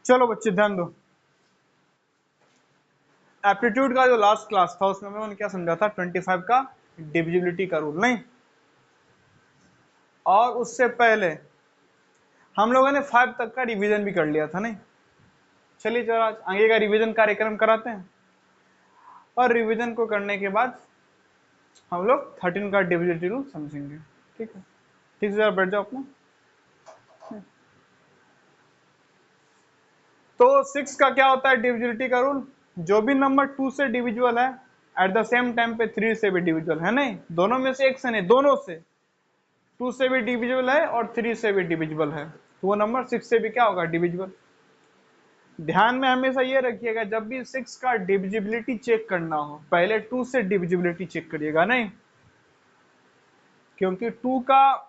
चलो बच्चे ध्यान दो, एप्टीट्यूड का जो लास्ट क्लास था उसमें मैंने क्या समझा था, 25 का डिविजिबिलिटी का रूल, नहीं? और उससे पहले हम लोगों ने 5 तक का रिवीजन भी कर लिया था, नहीं? चलिए जरा आगे का रिवीजन कार्यक्रम कराते हैं, और रिवीजन को करने के बाद हम लोग 13 का डिविजिबिलिटी रूल समझेंगे। ठीक है, ठीक से जरा बैठ जाओ अपना। तो 6 का क्या होता है डिविजिबिलिटी का रूल, जो भी नंबर 2 से डिविजिबल है एट द सेम टाइम पे 3 से भी डिविजिबल है, नहीं? दोनों में से एक से नहीं, दोनों से, 2 से भी डिविजिबल है और 3 से भी डिविजिबल है, तो वो नंबर 6 से भी क्या होगा, डिविजिबल। ध्यान में हमेशा ये रखिएगा, जब भी 6 का डिविजिबिलिटी चेक करना हो पहले 2 से डिविजिबिलिटी चेक करिएगा, नहीं? क्योंकि 2 का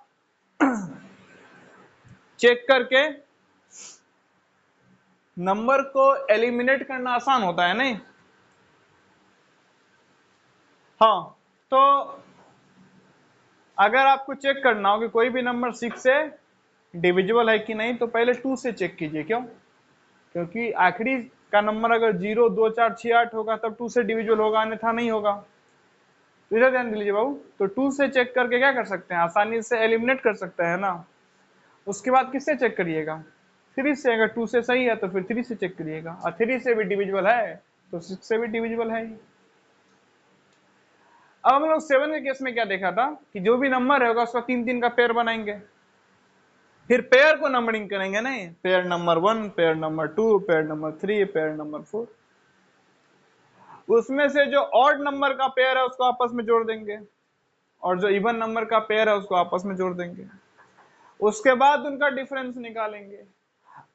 चेक करके नंबर को एलिमिनेट करना आसान होता है, नहीं? हाँ, तो अगर आपको चेक करना हो कि कोई भी नंबर 6 से डिविजिबल है कि नहीं, तो पहले 2 से चेक कीजिए। क्यों? क्योंकि आखिरी का नंबर अगर 0 2 4 6 8 होगा तब 2 से डिविजिबल होगा, अन्यथा नहीं होगा। तो इधर ध्यान दीजिए बाबू, तो 2 से चेक करके क्या कर सकते हैं, आसानी से एलिमिनेट कर सकते हैं ना। उसके बाद किससे चेक करिएगा, 3 से। अगर 2 से सही है तो फिर 3 से चेक करिएगा, और 3 से भी डिविजिबल है तो 6 से भी डिविजिबल है। अब हम लोग 7 के केस में क्या देखा था कि जो भी नंबर होगा उसका 3 का पेयर बनाएंगे, फिर पेयर को नंबरिंग करेंगे, नहीं? Pair number 1, pair number 2, pair number 3, pair number 4। उसमें से जो ऑड नंबर का पेयर है उसको आपस में जोड़ देंगे, और जो इवन नंबर का पेयर है उसको आपस में जोड़ देंगे। उसके बाद उनका डिफरेंस निकालेंगे,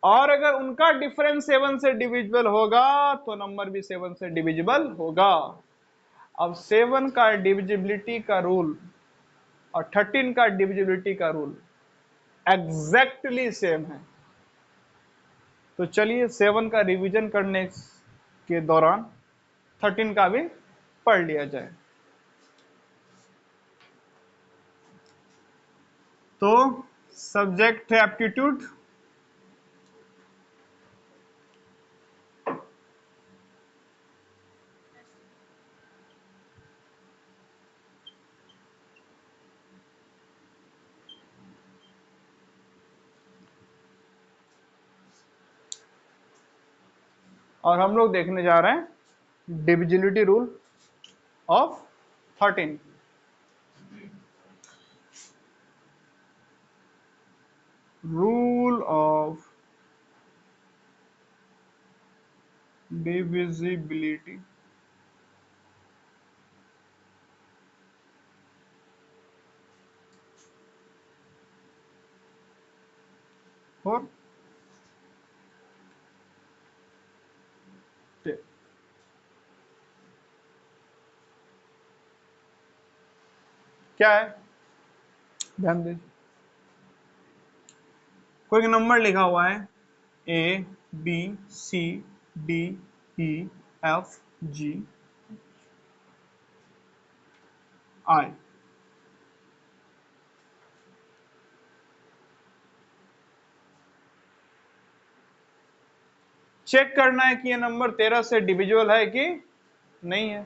और अगर उनका डिफरेंस 7 से डिविजिबल होगा तो नंबर भी 7 से डिविजिबल होगा। अब 7 का डिविजिबिलिटी का रूल और 13 का डिविजिबिलिटी का रूल एग्जैक्टली सेम है। तो चलिए 7 का रिवीजन करने के दौरान 13 का भी पढ़ लिया जाए। तो सब्जेक्ट है एप्टीट्यूड, और हम लोग देखने जा रहे हैं divisibility rule of 13। Rule of divisibility. और क्या है, ध्यान दीजिए, कोई नंबर लिखा हुआ है A B C D E F G I। Check करना है कि ये नंबर 13 से डिविजिबल है कि नहीं है।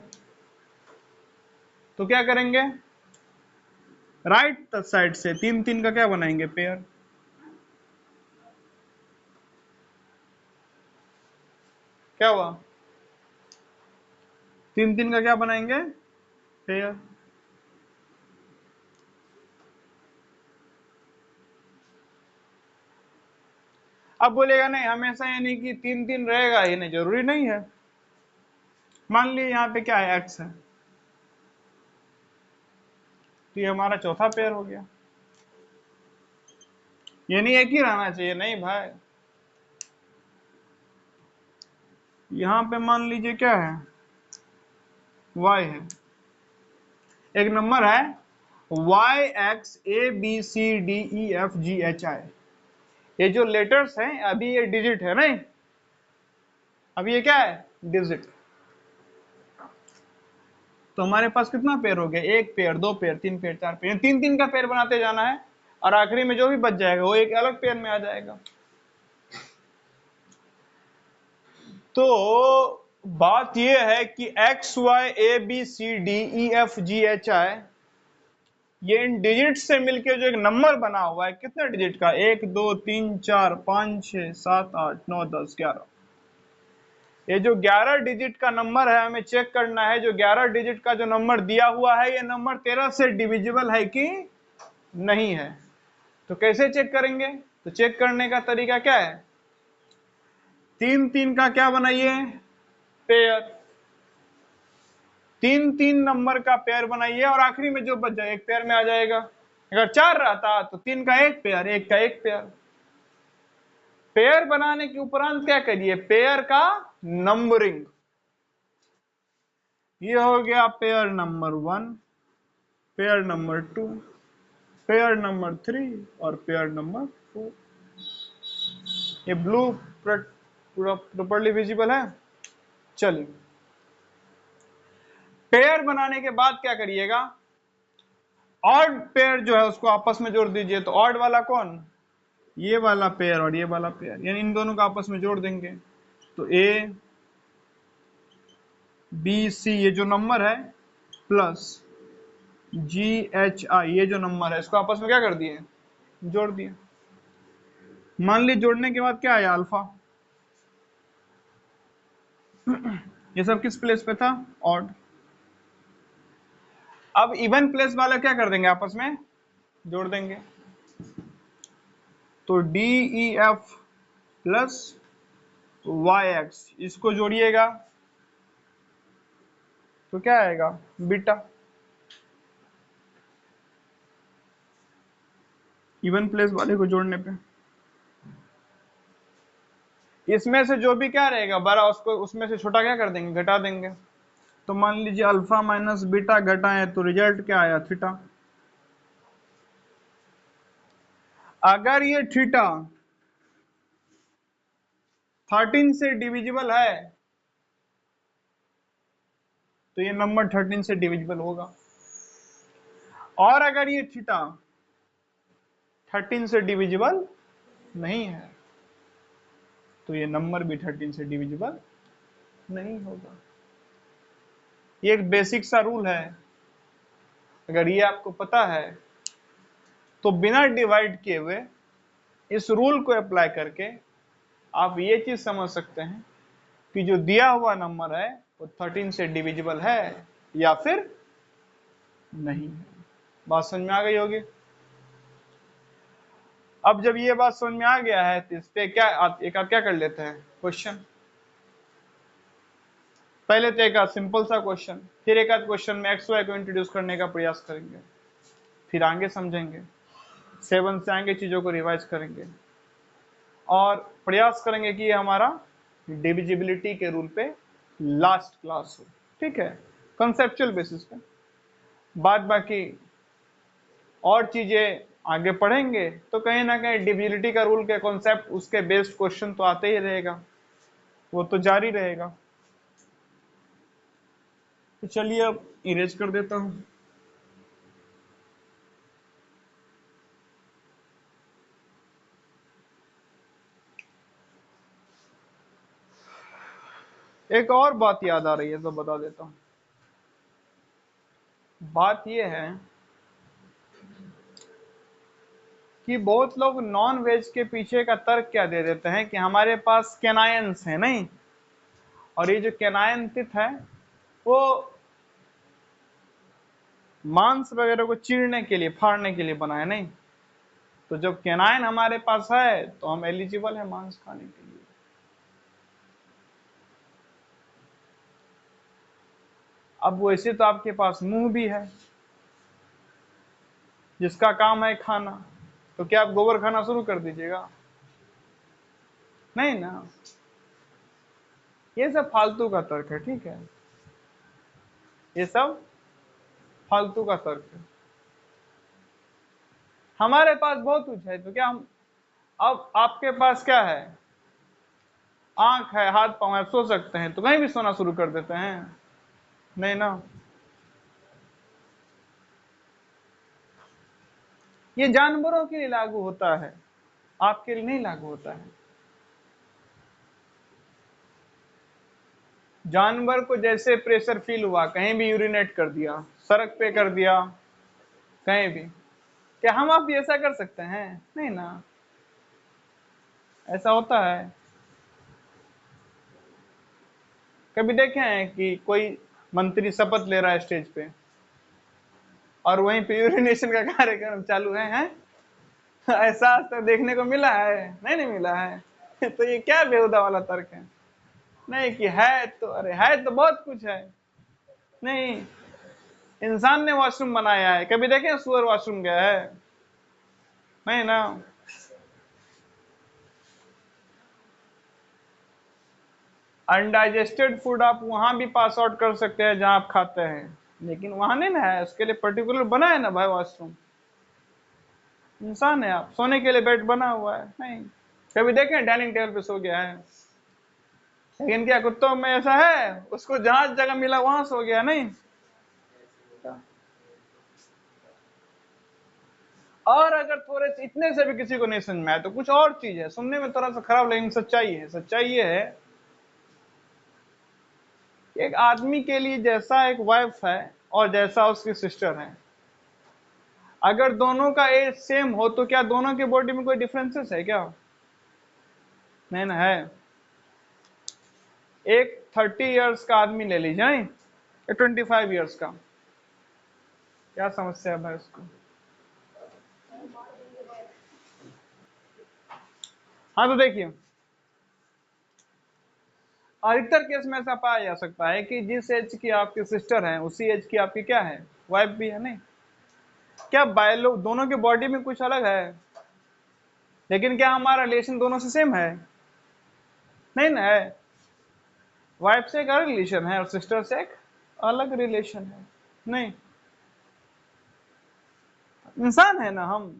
तो क्या करेंगे, राइट साइड से 3 का क्या बनाएंगे, पेयर। क्या हुआ, 3 का क्या बनाएंगे, पेयर। अब बोलेगा नहीं हमेशा ये नहीं कि 3 रहेगा, ये नहीं, जरूरी नहीं है। मान लीजिए यहाँ पे क्या है, एक्स है, तो ये हमारा चौथा पेयर हो गया। ये नहीं एक ही रहना चाहिए, नहीं भाई। यहाँ पे मान लीजिए क्या है, y है, एक नंबर है YXABCDEFGHI। ये जो लेटर्स हैं अभी ये डिजिट है, नहीं? अभी ये क्या है, डिजिट। तो हमारे पास कितना पेयर हो गया, 1 पेयर, 2 पेयर, 3 पेयर, 4 पेयर, 3 का पेयर बनाते जाना है, और आखिरी में जो भी बच जाएगा वो एक अलग पेयर में आ जाएगा। तो बात यह है कि X Y A B C D E F G H I, ये इन डिजिट से मिलके जो एक नंबर बना हुआ है, कितने डिजिट का, 1 2 3 4 5 6 7 8 9 10 11, ये जो 11 डिजिट का नंबर है हमें चेक करना है। जो 11 डिजिट का जो नंबर दिया हुआ है, ये नंबर 13 से डिविजिबल है कि नहीं है। तो कैसे चेक करेंगे? तो चेक करने का तरीका क्या है, 3 3 का क्या बनाइए, पेयर, 3 3 नंबर का पेयर बनाइए और आखिरी में जो बच जाए एक पेयर में आ जाएगा। अगर 4 रहता तो 3 का एक पेयर, 1 का एक पेयर। पेयर बनाने के उपरांत क्या करिए, पेयर का नंबरिंग। ये हो गया pair number 1, pair number 2, pair number 3 और पेयर नंबर 4। ये ब्लू पूरा प्रॉपर्ली विजिबल है। चलिए, पेयर बनाने के बाद क्या करिएगा, ऑड पेयर जो है उसको आपस में जोड़ दीजिए। तो ऑड वाला कौन, ये वाला पेयर और ये वाला पेयर, यानी इन दोनों को आपस में जोड़ देंगे। तो ए बी सी ये जो नंबर है प्लस जी एच आई ये जो नंबर है, इसको आपस में क्या कर दिए, जोड़ दिए। मान ली जोड़ने के बाद क्या आया, अल्फा। ये सब किस प्लेस पे था, ऑड। अब इवन प्लेस वाला क्या कर देंगे, आपस में जोड़ देंगे। तो D E F plus Y X, इसको जोड़िएगा तो क्या आएगा, बीटा। इवन प्लेस वाले को जोड़ने पे इसमें से जो भी क्या रहेगा बड़ा, उसको उसमें से छोटा क्या कर देंगे, घटा देंगे। तो मान लीजिए अल्फा माइनस बीटा घटाएं तो रिजल्ट क्या आया, थीटा। अगर ये थीटा 13 से डिविजिबल है तो ये नंबर 13 से डिविजिबल होगा, और अगर ये थीटा 13 से डिविजिबल नहीं है तो ये नंबर भी 13 से डिविजिबल नहीं होगा। ये एक बेसिक सा रूल है, अगर ये आपको पता है तो बिना डिवाइड किए हुए इस रूल को अप्लाई करके आप ये चीज समझ सकते हैं कि जो दिया हुआ नंबर है वो 13 से डिविजिबल है या फिर नहीं है। बात समझ में आ गई होगी। अब जब ये बात समझ में आ गया है तो इस पे क्या एक आध क्या कर लेते हैं, क्वेश्चन। पहले तो एक आध सिंपल सा क्वेश्चन, फिर एक आध क्वेश्चन में एक्स वाई को इंट्रोड्यूस करने का प्रयास करेंगे, फिर आगे समझेंगे, 7 से आगे चीजों को रिवाइज करेंगे और प्रयास करेंगे कि ये हमारा डिविजिबिलिटी के रूल पे लास्ट क्लास हो। ठीक है, कंसेप्चुअल बेसिस पे। बाद बाकी और चीजें आगे पढ़ेंगे तो कहीं ना कहीं डिविजिबिलिटी का रूल के कॉन्सेप्ट, उसके बेस्ड क्वेश्चन तो आते ही रहेगा, वो तो जारी रहेगा। तो चलिए अब इरेज कर देता हूं। एक और बात याद आ रही है तो बता देता हूं। बात यह है कि बहुत लोग नॉन वेज के पीछे का तर्क क्या दे देते हैं कि हमारे पास कैनायंस है नहीं, और ये जो कैनायन तित है वो मांस वगैरह को चीरने के लिए, फाड़ने के लिए बनाए नहीं। तो जब कैनाइन हमारे पास है तो हम एलिजिबल है मांस खाने के लिए। अब वैसे तो आपके पास मुंह भी है जिसका काम है खाना, तो क्या आप गोबर खाना शुरू कर दीजिएगा, नहीं ना। ये सब फालतू का तर्क है, ठीक है, ये सब फालतू का तर्क है। हमारे पास बहुत कुछ है तो क्या हम, अब आपके पास क्या है, आंख है, हाथ पांव है, सो सकते हैं तो कहीं भी सोना शुरू कर देते हैं, नहीं ना। ये जानवरों के लिए लागू होता है, आपके लिए नहीं लागू होता है। जानवर को जैसे प्रेशर फील हुआ, कहीं भी यूरिनेट कर दिया, सड़क पे कर दिया, कहीं भी, क्या हम आप भी ऐसा कर सकते हैं? नहीं ना, ऐसा होता है? कभी देखे हैं कि कोई मंत्री शपथ ले रहा है स्टेज पे और वहीं पे यूरिनेशन का कार्यक्रम चालू है? ऐसा आज तक देखने को मिला है? नहीं, नहीं मिला है। तो ये क्या बेहुदा वाला तर्क है? नहीं कि है तो, अरे है तो बहुत कुछ है। नहीं, इंसान ने वॉशरूम बनाया है, कभी देखे सुअर वॉशरूम गया है? नहीं ना। अनडाइजेस्टेड फूड आप वहां भी पास आउट कर सकते हैं जहां आप खाते हैं, लेकिन वहां नहीं ना है, उसके लिए पर्टिकुलर बना है ना भाई वॉशरूम। इंसान है आप, सोने के लिए बेड बना हुआ है? नहीं। कभी देखें डाइनिंग टेबल पे सो गया है? लेकिन क्या कुत्तों में ऐसा है, उसको जहां जगह मिला वहां सो गया? नहीं। और अगर थोड़े से इतने से भी किसी को नहीं समझ में आए तो कुछ और चीज है, सुनने में थोड़ा सा खराब लेकिन सच्चाई है। सच्चाई ये है कि एक आदमी के लिए जैसा एक वाइफ है और जैसा उसकी सिस्टर है, अगर दोनों का एज सेम हो तो क्या दोनों के बॉडी में कोई डिफरेंसेस है क्या? नहीं ना है। एक 30 इयर्स का आदमी ले लीजिए, 25 इयर्स का, क्या समस्या है भाई उसको? हाँ तो देखिए, अधिकतर केस में ऐसा पाया जा सकता है कि जिस एज की आपकी सिस्टर है उसी एज की आपकी क्या है, वाइफ भी है। नहीं, क्या बायोलॉ दोनों के बॉडी में कुछ अलग है, लेकिन क्या हमारा रिलेशन दोनों से सेम है? नहीं ना है। वाइफ से एक अलग रिलेशन है और सिस्टर से एक अलग रिलेशन है। नहीं, इंसान है ना हम।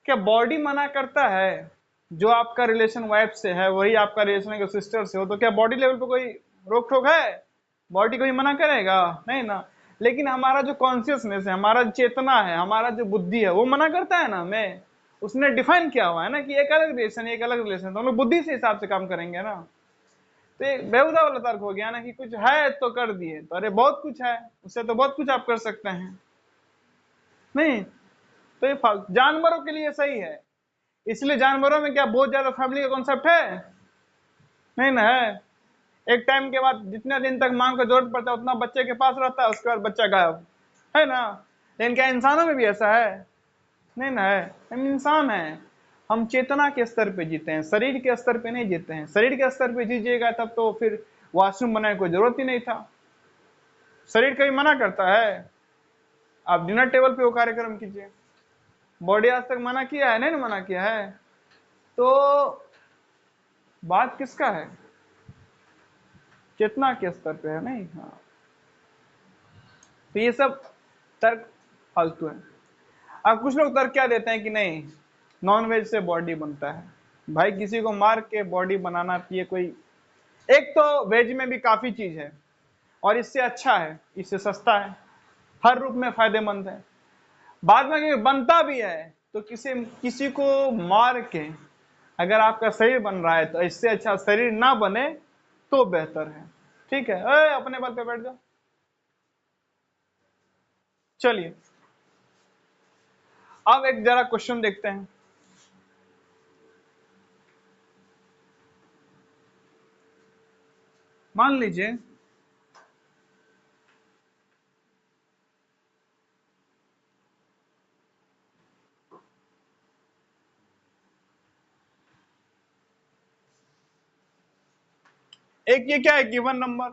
क्या बॉडी मना करता है? जो आपका रिलेशन वाइफ से है वही आपका रिलेशन अगर सिस्टर से हो तो क्या बॉडी लेवल पे कोई रोक टोक है? बॉडी कोई मना करेगा? नहीं ना। लेकिन हमारा जो कॉन्शियसनेस है, हमारा चेतना है, हमारा जो बुद्धि है, वो मना करता है ना हमें। उसने डिफाइन किया हुआ है ना कि एक अलग रिलेशन, एक अलग रिलेशन, तो हम लोग बुद्धि से हिसाब से काम करेंगे ना। तो ये बेहुदा वाला तर्क हो गया ना कि कुछ है तो कर दिए, तो अरे बहुत कुछ है, उससे तो बहुत कुछ आप कर सकते हैं। नहीं, तो ये जानवरों के लिए सही है, इसलिए जानवरों में क्या बहुत ज्यादा फैमिली का कॉन्सेप्ट है? नहीं ना है। एक टाइम के बाद जितने दिन तक मां को जरूरत पड़ता है उतना बच्चे के पास रहता है, उसके बाद बच्चा गायब, है ना? लेकिन क्या इंसानों में भी ऐसा है? नहीं ना है। हम इंसान हैं, हम चेतना के स्तर पे जीते हैं, शरीर के स्तर पे नहीं जीते हैं। शरीर के स्तर पे जीजिएगा तब तो फिर वॉशरूम बनाने की कोई जरूरत ही नहीं था। शरीर कभी मना करता है? आप डिनर टेबल पे वो कार्यक्रम कीजिए, बॉडी आज तक मना किया है? नहीं ना मना किया है। तो बात किसका है? चेतना के स्तर पे है। नहीं, हाँ, तो ये सब तर्क फालतू है। अब कुछ लोग तर्क क्या देते हैं कि नहीं, नॉन वेज से बॉडी बनता है। भाई किसी को मार के बॉडी बनाना, ये कोई, एक तो वेज में भी काफी चीज है और इससे अच्छा है, इससे सस्ता है, हर रूप में फायदेमंद है। बाद में अगर बनता भी है तो किसी किसी को मार के अगर आपका शरीर बन रहा है तो इससे अच्छा शरीर ना बने तो बेहतर है। ठीक है, अपने बल पे बैठ जाओ। चलिए, अब एक जरा क्वेश्चन देखते हैं। मान लीजिए एक ये क्या है, गिवन नंबर।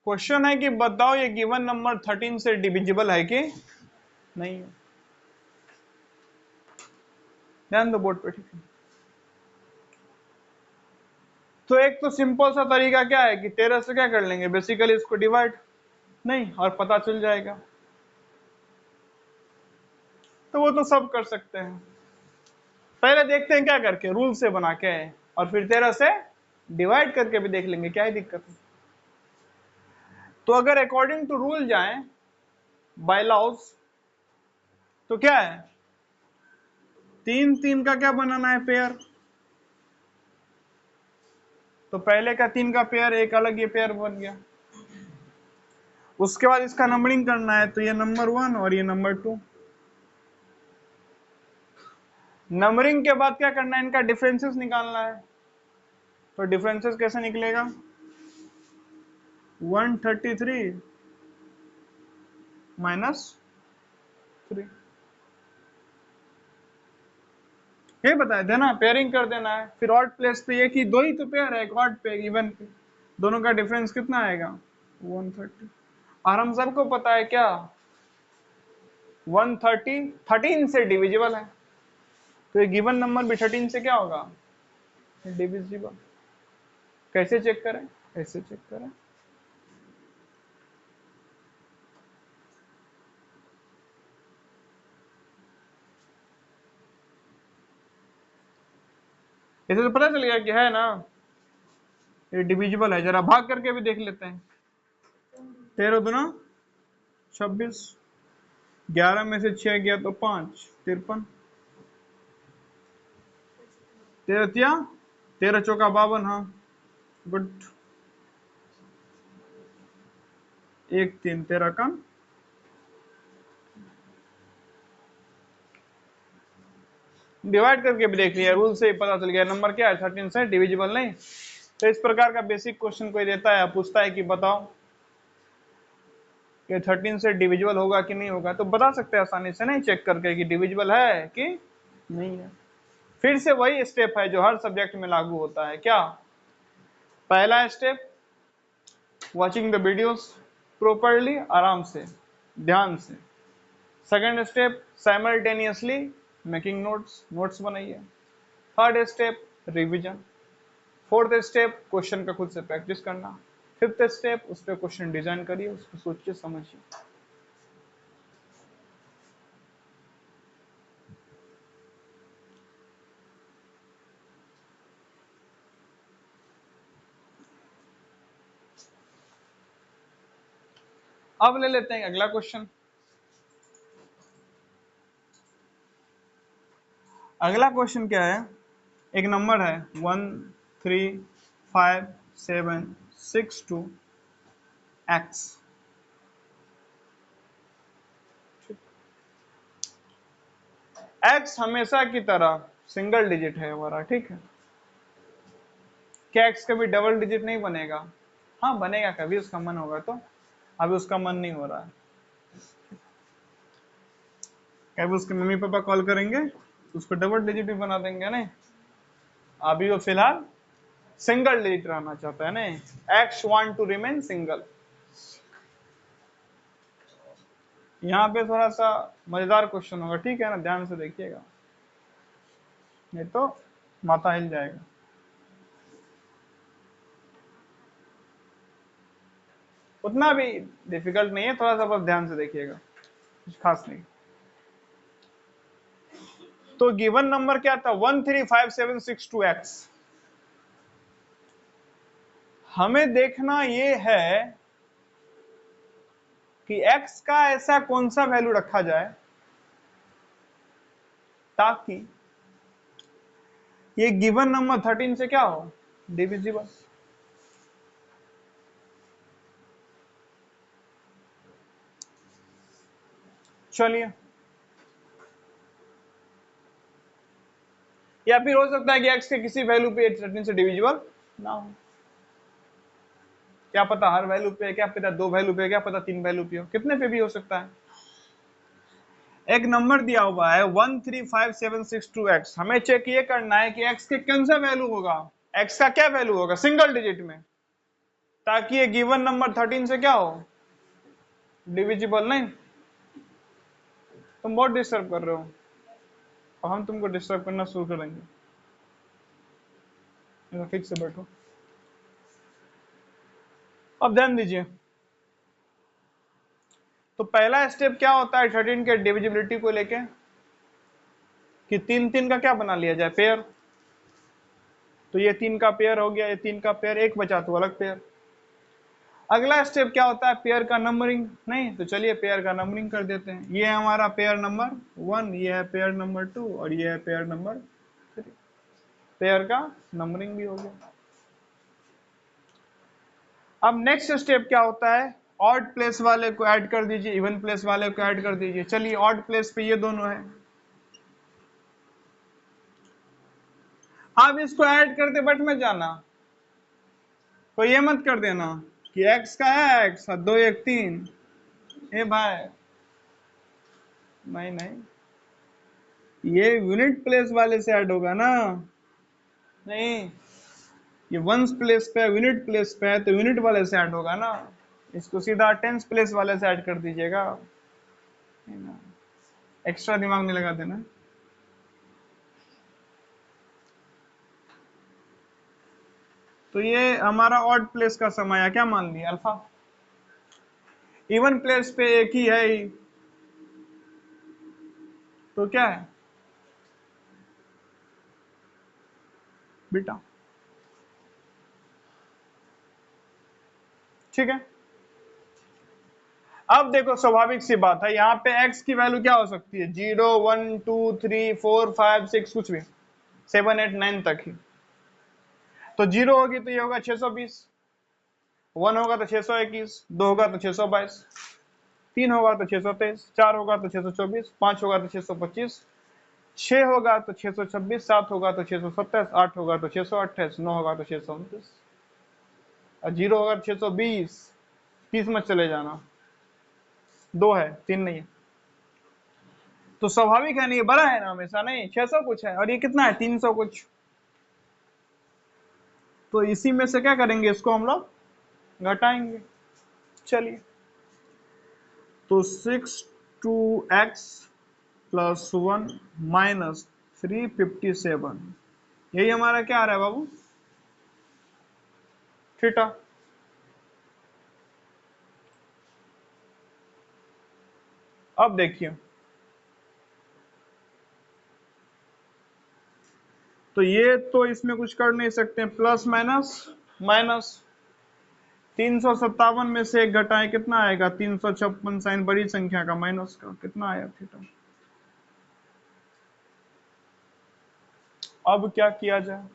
क्वेश्चन है कि बताओ ये गिवन नंबर 13 से डिविजिबल है कि नहीं है। ध्यान दो बोर्ड पे, ठीक है? तो एक तो सिंपल सा तरीका क्या है कि 13 से क्या कर लेंगे, बेसिकली इसको डिवाइड, नहीं, और पता चल जाएगा। तो वो तो सब कर सकते हैं। पहले देखते हैं क्या करके, रूल से बना के, और फिर 13 से डिवाइड करके भी देख लेंगे, क्या ही दिक्कत है। तो अगर अकॉर्डिंग टू रूल जाए, बाय लॉज, तो क्या है, 3 3 का क्या बनाना है, पेयर, तो पहले का 3 का पेयर एक अलग ये पेयर बन गया। उसके बाद इसका नंबरिंग करना है, तो ये नंबर 1 और ये नंबर 2। नंबरिंग के बाद क्या करना है, इनका डिफरेंसेस निकालना है। तो डिफरेंसेस कैसे निकलेगा, 133 -3, ये बताया था ना, पेयरिंग कर देना है। फिर ऑड प्लेस पे ये कि दो ही तो पेयर है, एक ऑड पे एक इवन पे, दोनों का डिफरेंस कितना आएगा 130। और हम सबको पता है क्या 130 13 से डिविजिबल है, तो ये गिवन नंबर भी 13 से क्या होगा डिविजिबल। कैसे चेक करें, ऐसे चेक करें। ऐसे तो पता चल गया कि है ना ये डिविजिबल है। जरा भाग करके भी देख लेते हैं। 13 दूना 26, 11 में से 6 गया तो 5, 53, 13 तिया 13 चौका 52, हाँ गुड। 1 3 13 कम। डिवाइड करके भी देख लिया, रूल से ही पता चल गया नंबर क्या है 13 से डिविजिबल नहीं। तो इस प्रकार का बेसिक क्वेश्चन कोई देता है, पूछता है कि बताओ कि 13 से डिविजिबल होगा कि नहीं होगा, तो बता सकते हैं आसानी से नहीं चेक करके कि डिविजिबल है कि नहीं है। फिर से वही स्टेप है जो हर सब्जेक्ट में लागू होता है। क्या, पहला step watching the videos properly, आराम से ध्यान से। Second step simultaneously making notes, notes बनाइए। Third step revision. Fourth step question का खुद से प्रैक्टिस करना। फिफ्थ स्टेप उस पर क्वेश्चन डिजाइन करिए, उसको सोचिए समझिए। अब ले लेते हैं अगला क्वेश्चन। अगला क्वेश्चन क्या है, एक नंबर है 1356762x। x हमेशा की तरह सिंगल डिजिट है हमारा, ठीक है। क्या x कभी डबल डिजिट नहीं बनेगा, हाँ बनेगा कभी उसका मन होगा तो, अभी उसका मन नहीं हो रहा है। कभी उसके मम्मी पापा कॉल करेंगे तो उसको डबल डिजिट भी बना देंगे नहीं, अभी वो फिलहाल सिंगल डिजिट रहना चाहता है नहीं। x want to remain single. यहाँ पे थोड़ा सा मजेदार क्वेश्चन होगा, ठीक है ना, ध्यान से देखिएगा नहीं तो माथा हिल जाएगा। उतना भी डिफिकल्ट नहीं है, थोड़ा सा बस ध्यान से देखिएगा, कुछ खास नहीं। तो गिवन नंबर क्या था 1356762x। हमें देखना ये है कि x का ऐसा कौन सा वैल्यू रखा जाए ताकि ये गिवन नंबर 13 से क्या हो डिविजिबल। चलिए, या फिर हो सकता है कि x के किसी वैल्यू पे 13 से डिविजिबल ना हो, क्या पता हर वैल्यू पे, क्या पता दो वैल्यू पे, क्या पता तीन वैल्यू पे हो, कितने पे भी हो सकता है। एक नंबर दिया हुआ है 1356762x, हमें चेक ये करना है कि x के कौन सा वैल्यू होगा, x का क्या वैल्यू होगा सिंगल डिजिट में, ताकि ये गिवन नंबर 13 से क्या हो डिविजिबल नहीं। तुम बहुत डिस्टर्ब कर रहे हो और हम तुमको डिस्टर्ब करना शुरू करेंगे। ठीक से बैठो, अब ध्यान दीजिए। तो पहला स्टेप क्या होता है 13 के डिविजिबिलिटी को लेके, कि तीन तीन का क्या बना लिया जाए पेयर। तो ये 3 का पेयर हो गया, ये 3 का पेयर, एक बचा तो अलग पेयर। अगला स्टेप क्या होता है पेयर का नंबरिंग नहीं, तो चलिए पेयर का नंबरिंग कर देते हैं। ये है हमारा पेयर नंबर 1, ये है पेयर नंबर 2 और ये है पेयर नंबर 3। पेयर का नंबरिंग भी हो गया। अब नेक्स्ट स्टेप क्या होता है, ऑड प्लेस वाले को ऐड कर दीजिए, इवन प्लेस वाले को ऐड कर दीजिए। चलिए ऑड प्लेस पे ये दोनों है, आप इसको ऐड करते बट में जाना, तो ये मत कर देना कि x का है x 2 1 3, ए भाई नहीं नहीं, ये यूनिट प्लेस वाले से ऐड होगा ना, नहीं ये वंस प्लेस पे यूनिट प्लेस पे है तो यूनिट वाले से ऐड होगा ना, इसको सीधा टेंस प्लेस वाले से ऐड कर दीजिएगा, एक्स्ट्रा दिमाग नहीं लगा देना। तो ये हमारा ऑड प्लेस का सम आया, क्या मान लिया अल्फा। इवन प्लेस पे एक ही है ही, तो क्या है बीटा, ठीक है। अब देखो स्वाभाविक सी बात है, यहाँ पे x की वैल्यू क्या हो सकती है, 0 1 2 3 4 5 6 कुछ भी 7 8 9 तक ही। तो 0 होगी तो ये होगा 620, 1 होगा तो 621, 2 होगा तो 622, 3 होगा तो 623, 4 होगा तो 624, 5 होगा तो 625, 6 होगा तो 626, 7 होगा तो 627, 8 होगा तो 628, 9 होगा तो 629 और 0 होगा तो 620। 30 मत चले जाना, 2 है 3 नहीं है, तो स्वाभाविक है नहीं, ये बड़ा है ना हमेशा, नहीं 600 कुछ है और ये कितना है 300 कुछ, तो इसी में से क्या करेंगे, इसको हम लोग घटाएंगे। चलिए तो 6 2x प्लस 1 माइनस 357, यही हमारा क्या आ रहा है बाबू, थीटा। अब देखिए, तो ये तो इसमें कुछ कर नहीं सकते, प्लस माइनस माइनस 357 में से एक घटाएं कितना आएगा, 356, साइन बड़ी संख्या का माइनस का कितना आया थीटा। अब क्या किया जाए,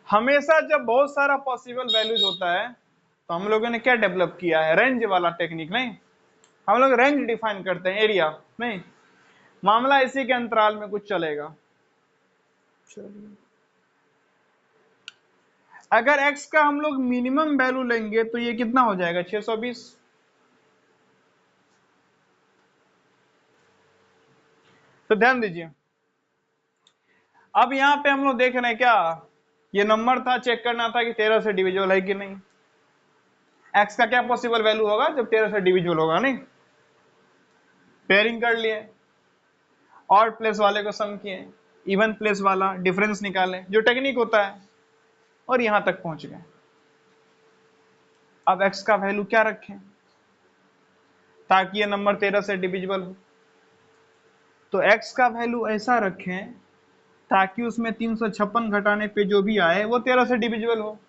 हमेशा जब बहुत सारा पॉसिबल वैल्यूज होता है तो हम लोगों ने क्या डेवलप किया है, रेंज वाला टेक्निक, नहीं हम लोग रेंज डिफाइन करते हैं, एरिया नहीं, मामला इसी के अंतराल में कुछ चलेगा। चलिए अगर x का हम लोग मिनिमम वैल्यू लेंगे तो ये कितना हो जाएगा 620, तो ध्यान दीजिए, अब यहां पे हम लोग देख रहे हैं क्या, ये नंबर था, चेक करना था कि 13 से डिविजिबल है कि नहीं, x का क्या पॉसिबल वैल्यू होगा जब 13 से डिविजिबल होगा, नहीं पेयरिंग कर लिए, ऑड प्लेस वाले को सम किए, इवन प्लेस वाला डिफरेंस निकालें जो टेक्निक होता है, और यहां तक पहुंच गए। अब x का वैल्यू क्या रखें ताकि ये नंबर 13 से डिविजिबल हो, तो x का वैल्यू ऐसा रखें ताकि उसमें 356 घटाने पे जो भी आए वो 13 से डिविजिबल हो,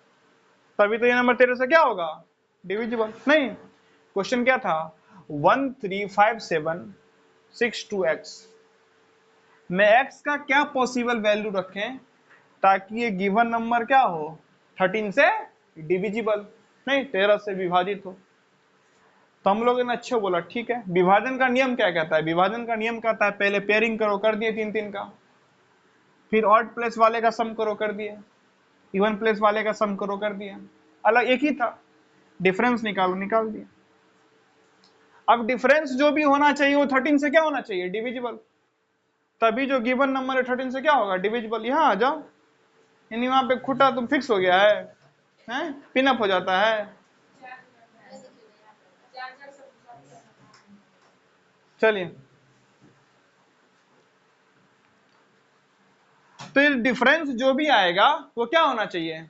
तभी तो ये नंबर 13 से क्या होगा डिविजिबल। नहीं क्वेश्चन क्या था, 13576 में x का क्या पॉसिबल वैल्यू रखें ताकि ये गिवन नंबर क्या हो 13 से डिविजिबल, नहीं 13 से विभाजित हो। तो हम लोगों ने अच्छा बोला ठीक है, विभाजन का नियम क्या कहता है, विभाजन का नियम कहता है पहले पेयरिंग करो, कर दिए 3 3 का, फिर ऑड प्लेस वाले का सम करो, कर दिए, इवन प्लेस वाले का सम करो, कर दिया, अलग एक ही था, डिफरेंस निकालो, निकाल दिया। अब डिफरेंस जो भी होना चाहिए वो 13 से क्या होना चाहिए डिविजिबल, तभी जो गिवन नंबर है 13 से क्या होगा डिविजिबल। यहां आ जाओ, यानी वहां पे खुटा तुम फिक्स हो गया है, पिनअप हो जाता है। चलिए तो ये डिफरेंस जो भी आएगा वो क्या होना चाहिए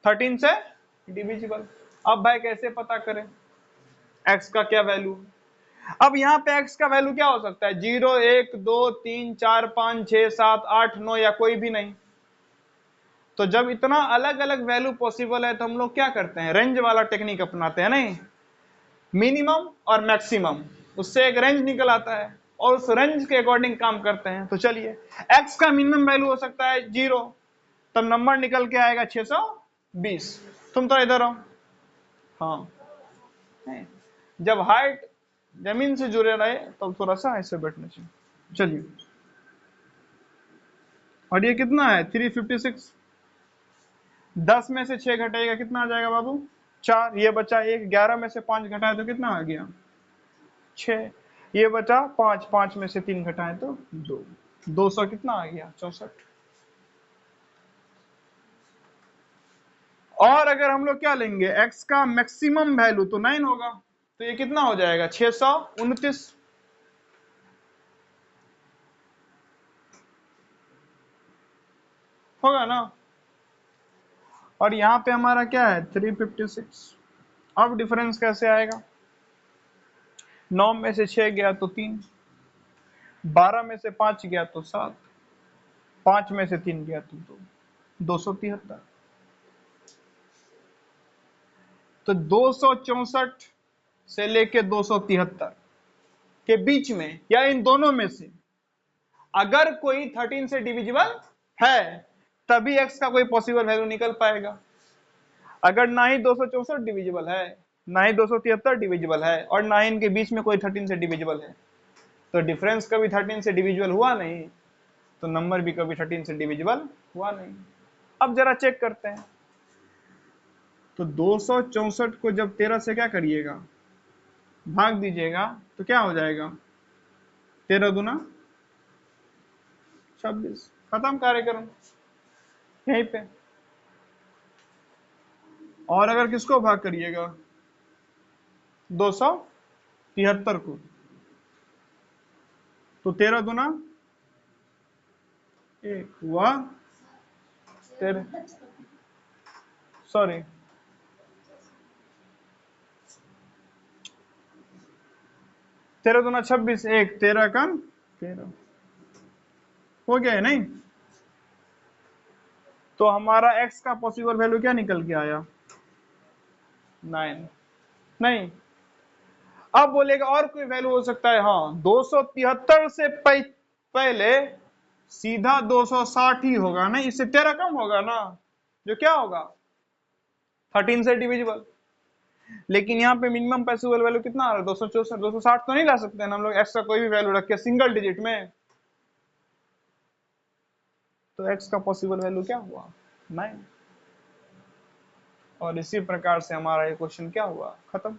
13 से डिविजिबल। अब भाई कैसे पता करें x का क्या वैल्यू, अब यहाँ पे x का वैल्यू क्या हो सकता है 0 1 2 3 4 5 6 7 8 9 या कोई भी नहीं। तो जब इतना अलग अलग वैल्यू पॉसिबल है तो हम लोग क्या करते हैं रेंज वाला टेक्निक अपनाते हैं, नहीं मिनिमम और मैक्सिमम, उससे एक रेंज निकल आता है और उस रेंज के अकॉर्डिंग काम करते हैं। तो चलिए x का मिनिमम वैल्यू हो सकता है 0, तब नंबर निकल के आएगा 620। तुम तो इधर हो। हाँ, जब हाइट जमीन से जुड़े रहे तब थोड़ा सा ऐसे बैठना चाहिए। चलिए, और ये कितना है 356। 10 में से 6 घटाएगा कितना आ जाएगा बाबू? 4। ये बचा 1। 11 में से 5 घटाए तो कितना आ गया? 6। ये बचा 5। 5 में से 3 घटाए तो 2। 200 कितना आ गया? 64। और अगर हम लोग क्या लेंगे, x का मैक्सिमम वैल्यू तो 9 होगा, तो ये कितना हो जाएगा? 629 होगा ना। और यहाँ पे हमारा क्या है? 356। अब डिफरेंस कैसे आएगा? 9 में से 6 गया तो 3, 12 में से 5 गया तो 7, 5 में से 3 गया तो 2, 273। तो 264 से लेके 273 के बीच में या इन दोनों में से अगर कोई 13 से डिविजिबल है तभी x का कोई पॉसिबल वैल्यू निकल पाएगा। अगर ना ही 264 डिविजिबल है, ना ही 273 डिविजिबल है, और ना ही इनके बीच में कोई 13 से डिविजिबल है, तो डिफरेंस कभी 13 से डिविजिबल हुआ नहीं, तो नंबर भी कभी 13 से डिविजिबल हुआ नहीं। अब जरा चेक करते हैं। तो 264 को जब 13 से क्या करिएगा, भाग दीजिएगा, तो क्या हो जाएगा? 13 दूना 26। खत्म कार्यक्रम यहीं पे। और अगर किसको भाग करिएगा? 273 को, तो 13 दूना 1 हुआ 13, सॉरी 13 दूना 26, 1 13 का 13 हो गया है नहीं। तो हमारा x का पॉसिबल वैल्यू क्या निकल के आया? 9 नहीं। अब बोलेगा और कोई वैल्यू हो सकता है। हाँ, 273 से पहले सीधा 260 ही होगा ना, इससे 13 कम होगा ना, जो क्या होगा 13 से डिविजिबल। लेकिन यहाँ पे मिनिमम पॉसिबल वैल्यू कितना आ रहा है? 264। 260 तो नहीं ला सकते ना हम लोग एक्स्ट्रा कोई भी वैल्यू रख के सिंगल डिजिट में। तो x का पॉसिबल वैल्यू क्या हुआ? 9। और इसी प्रकार से हमारा ये क्वेश्चन क्या हुआ? खत्म।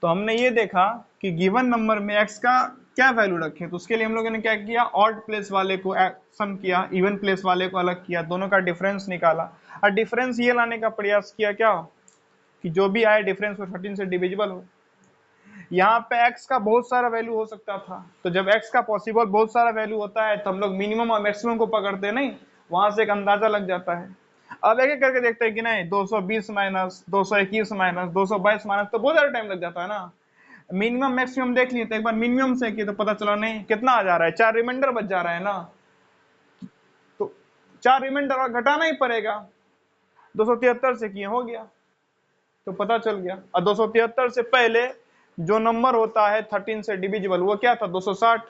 तो हमने ये देखा कि गिवन नंबर में x का क्या वैल्यू रखें, तो उसके लिए हम लोगों ने क्या किया, ऑड प्लेस वाले को सम किया, इवन प्लेस वाले को अलग किया, दोनों का डिफरेंस निकाला, और डिफरेंस ये लाने का प्रयास किया क्या, कि जो भी आए डिफरेंस वो 13 से डिविजिबल हो। यहाँ पे x का बहुत सारा वैल्यू हो सकता था, तो जब x का पॉसिबल बहुत सारा वैल्यू होता है तो हम लोग मिनिमम और मैक्सिमम को पकड़ते नहीं, वहां से एक अंदाजा लग जाता है। अब एक एक करके देखते हैं कि नहीं 220 माइनस 221 माइनस 222 माइनस, तो बहुत ज्यादा टाइम लग जाता है ना। मिनिमम मैक्सिमम देख लिए तो एक बार मिनिमम से किए तो पता चला नहीं कितना आ जा रहा है, 4 रिमाइंडर बच जा रहा है ना, तो 4 रिमाइंडर और घटाना ही पड़ेगा। 273 से किए हो गया, तो पता चल गया। और 273 से पहले जो नंबर होता है 13 से डिविजिबल वो क्या था? 260,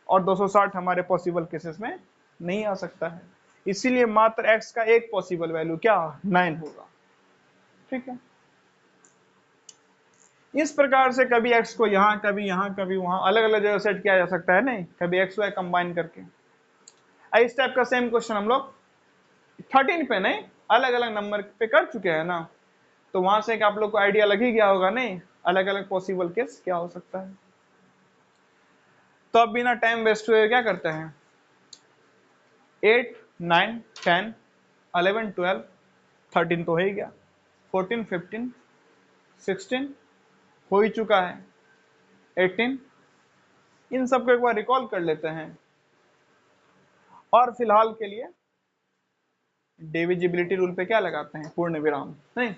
और 260 हमारे पॉसिबल केसेस में नहीं आ सकता है, इसीलिए मात्र x का एक पॉसिबल वैल्यू क्या 9 होगा। ठीक है, इस प्रकार से कभी x को यहाँ, कभी यहाँ, कभी वहां अलग अलग जगह सेट किया जा सकता है, नहीं कभी x y कंबाइन करके। इस टाइप का सेम क्वेश्चन हम लोग 13 पे नहीं अलग अलग नंबर पे कर चुके हैं ना, तो वहां से आप लोग को आइडिया लग ही गया होगा नहीं अलग अलग पॉसिबल केस क्या हो सकता है। तो अब बिना टाइम वेस्ट हुए क्या करते हैं, 8 9 10 11 12 13 तो हो ही गया, 14 15 16 हो ही चुका है, 18, इन सबको एक बार रिकॉल कर लेते हैं। और फिलहाल के लिए डिविजिबिलिटी रूल पे क्या लगाते हैं, पूर्ण विराम नहीं।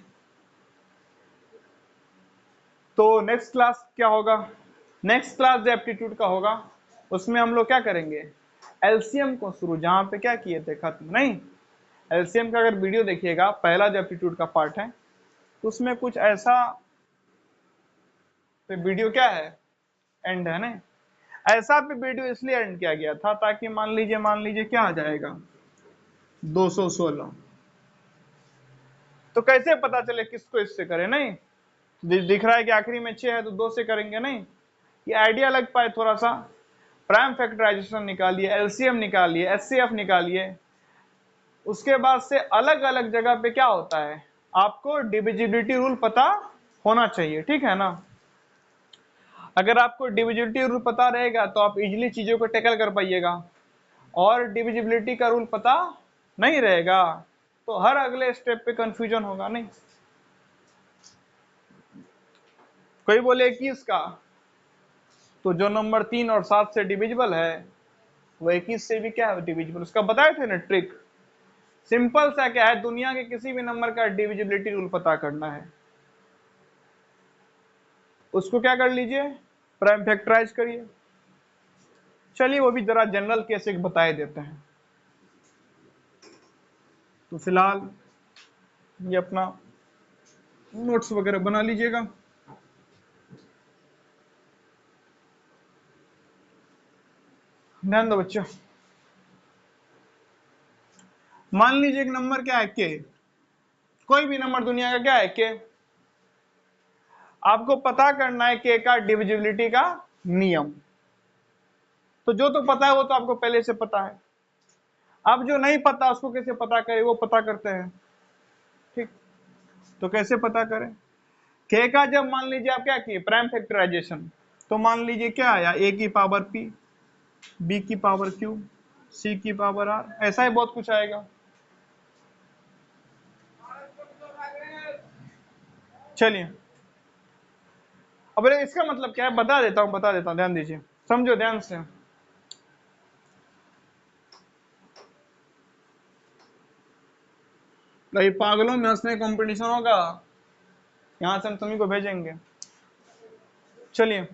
तो नेक्स्ट क्लास क्या होगा, नेक्स्ट क्लास जो एप्टीट्यूड का होगा उसमें हम लोग क्या करेंगे, एलसीएम को शुरू जहां पे क्या किए थे खत्म नहीं। एलसीएम का अगर वीडियो देखिएगा पहला जो एप्टीट्यूड का पार्ट है तो उसमें कुछ ऐसा पे वीडियो क्या है एंड है ना, ऐसा पे वीडियो इसलिए एंड किया गया था ताकि मान लीजिए क्या आ जाएगा, 216। तो कैसे पता चले किसको इससे करें? नहीं दिख रहा है कि आखिरी में 6 है तो 2 से करेंगे, नहीं ये आइडिया लग पाए थोड़ा सा। प्राइम फैक्टराइजेशन निकालिए, एलसीएम निकालिए, एचसीएफ निकालिए। उसके बाद से अलग अलग जगह पे क्या होता है, आपको डिविजिबिलिटी रूल पता होना चाहिए, ठीक है ना। अगर आपको डिविजिबिलिटी रूल पता रहेगा तो आप इजीली चीजों को टैकल कर पाइएगा, और डिविजिबिलिटी का रूल पता नहीं रहेगा तो हर अगले स्टेप पे कंफ्यूजन होगा। नहीं कोई बोले 21 का, तो जो नंबर 3 और 7 से डिविजिबल है वो 21 से भी क्या है डिविजिबल। उसका बताए थे ना ट्रिक, सिंपल सा क्या है, दुनिया के किसी भी नंबर का डिविजिबिलिटी रूल पता करना है, उसको क्या कर लीजिए, प्राइम फैक्टराइज करिए। चलिए वो भी जरा जनरल केस एक बताए देते हैं। तो फिलहाल ये अपना नोट्स वगैरह बना लीजिएगा। ध्यान दो बच्चों, मान लीजिए एक नंबर क्या है के, कोई भी नंबर दुनिया का क्या है के। आपको पता करना है के का डिविजिबिलिटी का नियम। तो जो तो पता है वो तो आपको पहले से पता है, अब जो नहीं पता उसको कैसे पता करें, वो पता करते हैं। ठीक, तो कैसे पता करें के का, जब मान लीजिए आप क्या किए प्राइम फैक्टराइजेशन, तो मान लीजिए क्या आया ए की पावर पी, बी की पावर क्यू, सी की पावर आर, ऐसा ही बहुत कुछ आएगा। चलिए अब इसका मतलब क्या है बता देता हूं, ध्यान दीजिए, समझो ध्यान से। भाई पागलों में हंसने कंपटीशन होगा, यहां से हम सभी को भेजेंगे। चलिए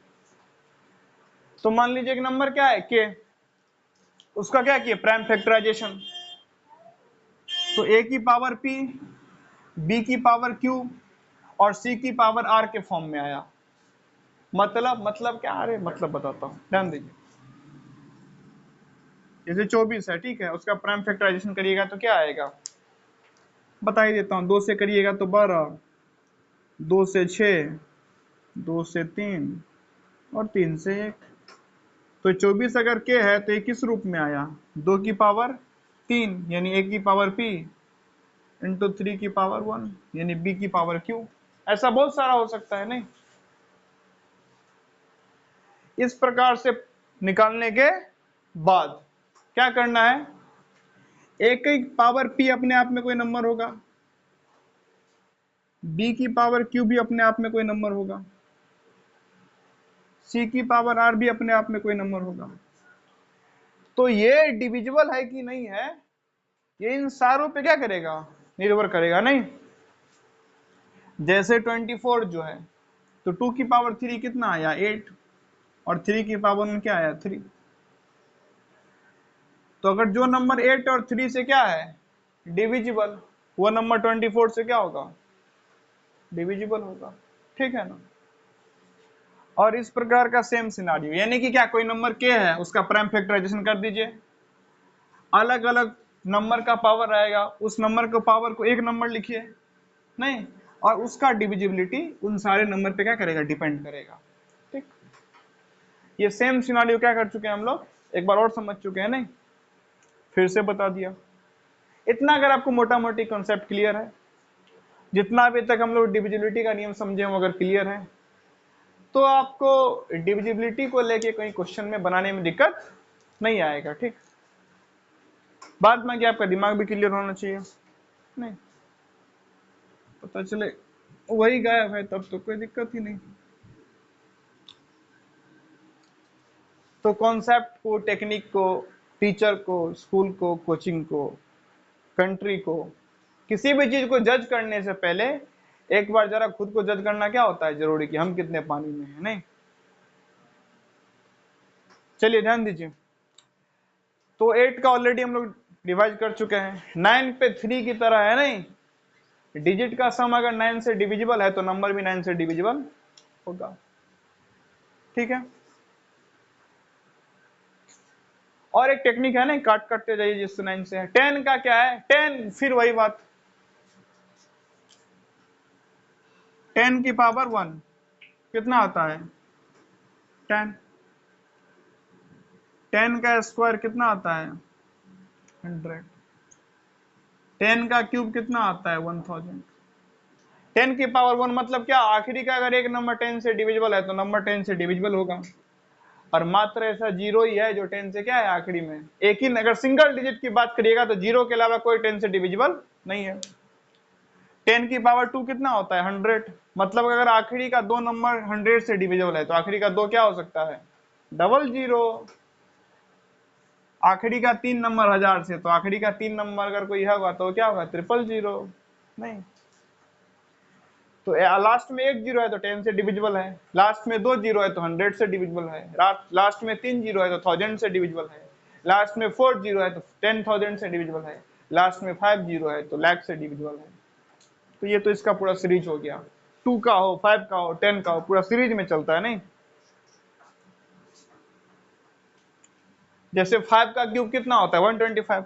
तो मान लीजिए एक नंबर क्या है के, उसका क्या किया प्राइम फैक्टराइजेशन, तो ए की पावर पी, बी की पावर क्यू और सी की पावर आर के फॉर्म में आया। मतलब क्या, अरे मतलब बताता हूं, ध्यान दीजिए। जैसे 24 है, ठीक है, उसका प्राइम फैक्टराइजेशन करिएगा तो क्या आएगा बता ही देता हूं। 2 से करिएगा तो 12, 2 से 6, 2 से 3 और 3 से 1। तो 24 अगर के है तो ये किस रूप में आया, 2 की पावर 3 यानी ए की पावर पी इंटू 3 की पावर 1 यानी बी की पावर क्यू। ऐसा बहुत सारा हो सकता है। नहीं इस प्रकार से निकालने के बाद क्या करना है, एक ही पावर पी अपने आप में कोई नंबर होगा, बी की पावर क्यू भी अपने आप में कोई नंबर होगा, सी की पावर आर भी अपने आप में कोई नंबर होगा। तो ये डिविजिबल है कि नहीं है, ये इन सारों पे क्या करेगा निर्भर करेगा। नहीं जैसे 24 जो है, तो 2 की पावर 3 कितना आया 8, और 3 की पावर में क्या आया 3। तो अगर जो नंबर 8 और 3 से क्या है डिविजिबल, वो नंबर 24 से क्या होगा डिविजिबल होगा, ठीक है ना। और इस प्रकार का सेम सिनारियो, यानी कि क्या कोई नंबर के है उसका प्राइम फैक्टराइजेशन कर दीजिए, अलग अलग नंबर का पावर आएगा, उस नंबर को पावर को एक नंबर लिखिए, नहीं और उसका डिविजिबिलिटी उन सारे नंबर पे क्या करेगा डिपेंड करेगा। ठीक, ये सेम सिनारियो क्या कर चुके हैं हम लोग, एक बार और समझ चुके हैं। नहीं फिर से बता दिया। इतना अगर आपको मोटा मोटी कॉन्सेप्ट क्लियर है, जितना अभी तक हम लोग डिविजिबिलिटी का नियम समझे वो अगर क्लियर है, तो आपको डिविजिबिलिटी को लेके कहीं क्वेश्चन में बनाने में दिक्कत नहीं आएगा। ठीक, बाद में कि आपका दिमाग भी क्लियर होना चाहिए। नहीं पता चले वही गायब है तब तो कोई दिक्कत ही नहीं। तो कॉन्सेप्ट को, टेक्निक को, टीचर को, स्कूल को, कोचिंग को, कंट्री को, किसी भी चीज को जज करने से पहले एक बार जरा खुद को जज करना क्या होता है जरूरी, कि हम कितने पानी में हैं। नहीं चलिए ध्यान दीजिए, तो 8 का ऑलरेडी हम लोग डिवाइड कर चुके हैं, 9 पे 3 की तरह है। नहीं डिजिट का सम अगर 9 से डिविजिबल है तो नंबर भी 9 से डिविजिबल होगा, ठीक है। और एक टेक्निक है ना, काट काटते जाइए जिस 9 से है। 10 का क्या है, 10 फिर वही बात, 10 की पावर 1 कितना आता है 10, 10 का स्क्वायर कितना आता है 100, 10 का क्यूब कितना आता है 1000। 10 की पावर 1 मतलब क्या, आखिरी का अगर एक नंबर 10 से डिविजिबल है तो नंबर 10 से डिविजिबल होगा, और मात्र ऐसा जीरो ही है जो 10 से क्या है आखिरी में, एक ही, अगर सिंगल डिजिट की बात करिएगा तो जीरो के अलावा कोई 10 से डिविजिबल नहीं है। 10 की पावर 2 कितना होता है 100, मतलब अगर आखिरी का दो नंबर 100 से डिविजिबल है तो आखिरी का दो क्या हो सकता है, डबल जीरो। आखिरी का 3 नंबर 1000 से, तो आखिरी का 3 नंबर अगर कोई होगा तो क्या होगा, 000 नहीं। तो लास्ट में एक जीरो है तो 10 से डिविजिबल है, लास्ट में 2 जीरो है तो 100 से डिविजिबल है, लास्ट में 3 जीरो है तो 1000 से डिविजिबल है, लास्ट में 4 जीरो है तो 10,000 से डिविजिबल है, लास्ट में 5 जीरो है तो लाख से डिविजिबल है। तो ये तो इसका पूरा सीरीज हो गया, 2 का हो, 5 का हो, 10 का हो, पूरा सीरीज में चलता है नहीं। जैसे 5 का क्यूब कितना होता है 125,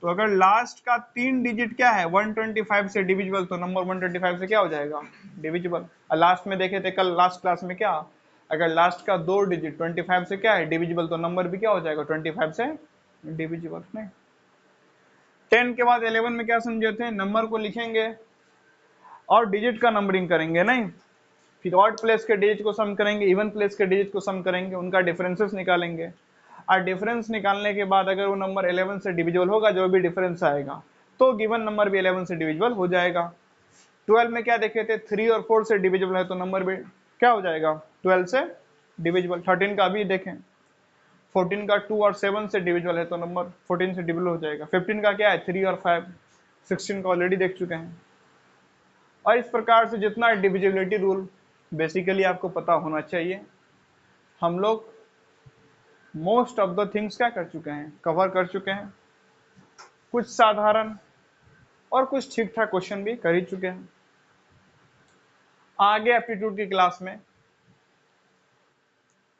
तो अगर लास्ट का 3 डिजिट क्या है 125 से डिविजिबल तो नंबर 125 से क्या हो जाएगा डिविजिबल। और लास्ट में देखे थे कल लास्ट क्लास में क्या, अगर लास्ट का 2 डिजिट 25 से क्या है डिविजिबल तो नंबर भी क्या हो जाएगा 25 से डिविजिबल नहीं। 10 के बाद 11 में क्या समझे थे, नंबर को लिखेंगे और डिजिट का नंबरिंग करेंगे नहीं, फिर ऑड प्लेस के डिजिट को सम करेंगे, इवन प्लेस के डिजिट को सम करेंगे, उनका डिफरेंसेस निकालेंगे, और डिफरेंस निकालने के बाद अगर वो नंबर 11 से डिविजिबल होगा, जो भी डिफरेंस आएगा, तो गिवन नंबर भी 11 से डिविजिबल हो जाएगा। 12 में क्या देखे थे, 3 और 4 से डिविजिबल है तो नंबर भी क्या हो जाएगा 12 से डिविजिबल। 13 का भी देखें, 14 का 2 और 7 से डिविजिबल है तो नंबर 14 से डिविजिबल हो जाएगा। 15 का क्या है 3 और 5, 16 का ऑलरेडी देख चुके हैं। और इस प्रकार से जितना डिविजिबिलिटी रूल बेसिकली आपको पता होना चाहिए, हम लोग मोस्ट ऑफ द थिंग्स क्या कर चुके हैं, कवर कर चुके हैं। कुछ साधारण और कुछ ठीक ठाक क्वेश्चन भी कर ही चुके हैं। आगे एप्टीट्यूड की क्लास में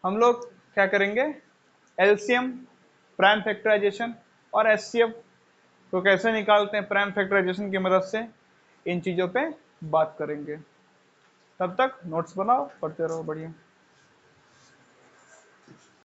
हम लोग क्या करेंगे, एलसीएम, प्राइम फैक्टराइजेशन और एचसीएफ को कैसे निकालते हैं प्राइम फैक्टराइजेशन की मदद से, इन चीजों पे बात करेंगे। तब तक नोट्स बनाओ, पढ़ते रहो, बढ़िया।